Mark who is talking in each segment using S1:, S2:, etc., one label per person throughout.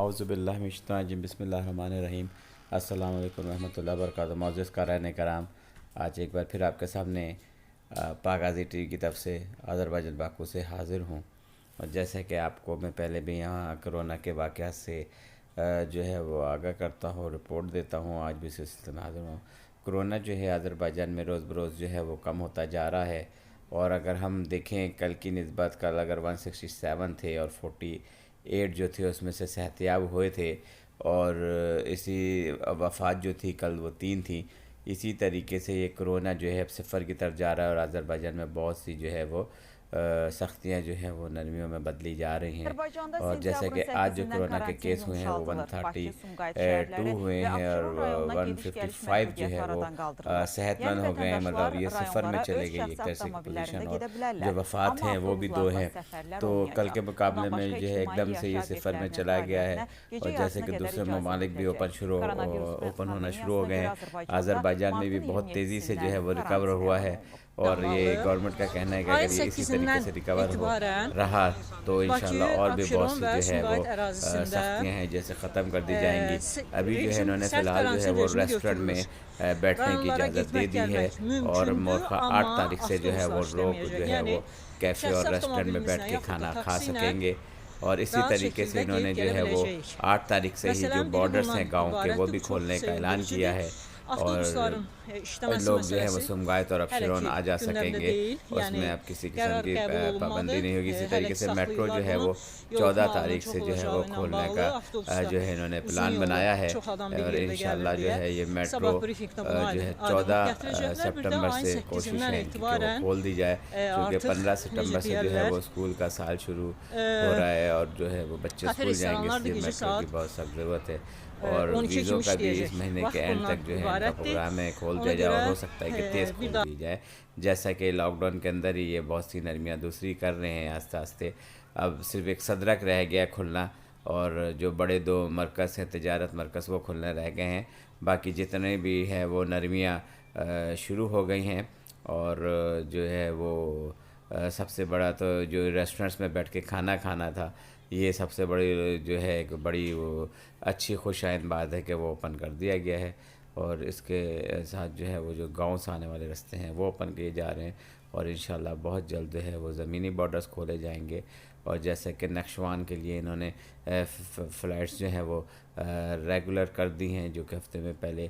S1: اعوذ باللہ من الشیطان الرجیم بسم اللہ الرحمن الرحیم السلام علیکم ورحمۃ اللہ وبرکاتہ۔ معزز قارئین کرام، آج ایک بار پھر آپ کے سامنے پاک آزی ٹی وی کی طرف سے آذربائیجان باکو سے حاضر ہوں، اور جیسے کہ آپ کو میں پہلے بھی یہاں کرونا کے واقعات سے جو ہے وہ آگاہ کرتا ہوں، رپورٹ دیتا ہوں، آج بھی اس سلسلے میں حاضر ہوں۔ کرونا جو ہے آذربائیجان میں روز بروز جو ہے وہ کم ہوتا جا رہا ہے، اور اگر ہم دیکھیں کل کی نسبت، کل اگر 167 تھے اور 48 جو تھے اس میں سے صحتیاب ہوئے تھے، اور اسی وفات جو تھی کل وہ 3 تھیں۔ اسی طریقے سے یہ کرونا جو ہے اب صفر کی طرف جا رہا ہے، اور آذربائیجان میں بہت سی جو ہے وہ سختیاں جو ہیں وہ نرمیوں میں بدلی جا رہی ہیں، اور جیسے کہ آج جو کرونا کے کیس ہوئے ہیں وہ 132 ہوئے ہیں، اور 155 جو ہے وہ صحت مند ہو گئے ہیں، مطلب یہ صفر میں چلے گئے ایک طرح سے پوزیشن، اور جو وفات ہیں وہ بھی 2 ہیں، تو کل کے مقابلے میں جو ہے ایک دم سے یہ صفر میں چلا گیا ہے، اور جیسے کہ دوسرے ممالک بھی اوپن ہونا شروع ہو گئے ہیں۔ آذربائیجان میں بھی بہت تیزی سے جو ہے وہ ریکور ہوا ہے، اور یہ گورنمنٹ کا کہنا ہے کہ اگر یہ اسی طریقے سے ریکور ہو رہا تو انشاءاللہ اور بھی بہت سی جو ہے وہ سختیاں ہیں جیسے ختم کر دی جائیں گی۔ ابھی جو ہے انہوں نے فی الحال جو ہے وہ ریسٹورنٹ میں بیٹھنے کی اجازت دے دی ہے، اور مورخہ 8 تاریخ سے جو ہے وہ لوگ جو ہے وہ کیفے اور ریسٹورنٹ میں بیٹھ کے کھانا کھا سکیں گے، اور اسی طریقے سے انہوں نے جو ہے وہ 8 تاریخ سے ہی جو بارڈرز ہیں گاؤں کے وہ بھی کھولنے کا اعلان کیا ہے، اور لوگ جو ہے وہ سمگایت اور ابشرون آ جا سکیں گے، اس میں اب کسی قسم کی پابندی نہیں ہوگی۔ اسی طریقے سے میٹرو جو ہے وہ 14 تاریخ سے جو ہے وہ کھولنے کا جو ہے انہوں نے پلان بنایا ہے، اور انشاءاللہ جو ہے یہ میٹرو جو ہے 14 سپٹمبر سے کوشش ہے کہ وہ کھول دی جائے، کیونکہ 15 سپٹمبر سے جو ہے وہ اسکول کا سال شروع ہو رہا ہے، اور جو ہے وہ بچے اسکول جائیں گے، اس لیے میٹرو کی بہت سخت ضرورت ہے، اور ویزوں کا بھی اس مہینے کے اینڈ تک جو ہے ان کا پروگرام ہے کھول دیا جائے، اور ہو سکتا ہے کہ تیز کھول دی جائے، جیسا کہ لاک ڈاؤن کے اندر ہی یہ بہت سی نرمیاں دوسری کر رہے ہیں آہستہ آہستہ۔ اب صرف ایک صدرک رہ گیا کھلنا، اور جو بڑے 2 مرکز ہیں تجارت مرکز وہ کھلنے رہ گئے ہیں، باقی جتنے بھی ہیں وہ نرمیاں شروع ہو گئی ہیں، اور جو ہے وہ سب سے بڑا تو جو ریسٹورنٹس میں بیٹھ کے کھانا کھانا تھا، یہ سب سے بڑی جو ہے ایک بڑی وہ اچھی خوش آئند بات ہے کہ وہ اوپن کر دیا گیا ہے، اور اس کے ساتھ جو ہے وہ جو گاؤں سے آنے والے راستے ہیں وہ اوپن کیے جا رہے ہیں، اور انشاءاللہ بہت جلد جو ہے وہ زمینی بارڈرز کھولے جائیں گے، اور جیسے کہ نقشوان کے لیے انہوں نے فلائٹس جو ہیں وہ ریگولر کر دی ہیں، جو کہ ہفتے میں پہلے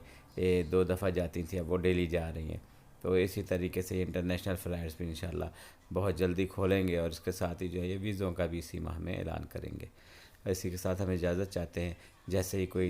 S1: 2 دفعہ جاتی تھیں، اب وہ ڈیلی جا رہی ہیں، تو اسی طریقے سے انٹرنیشنل فلائٹس بھی انشاءاللہ بہت جلدی کھولیں گے، اور اس کے ساتھ ہی جو ہے یہ ویزوں کا بھی اسی ماہ میں اعلان کریں گے۔ اسی کے ساتھ ہم اجازت چاہتے ہیں، جیسے ہی کوئی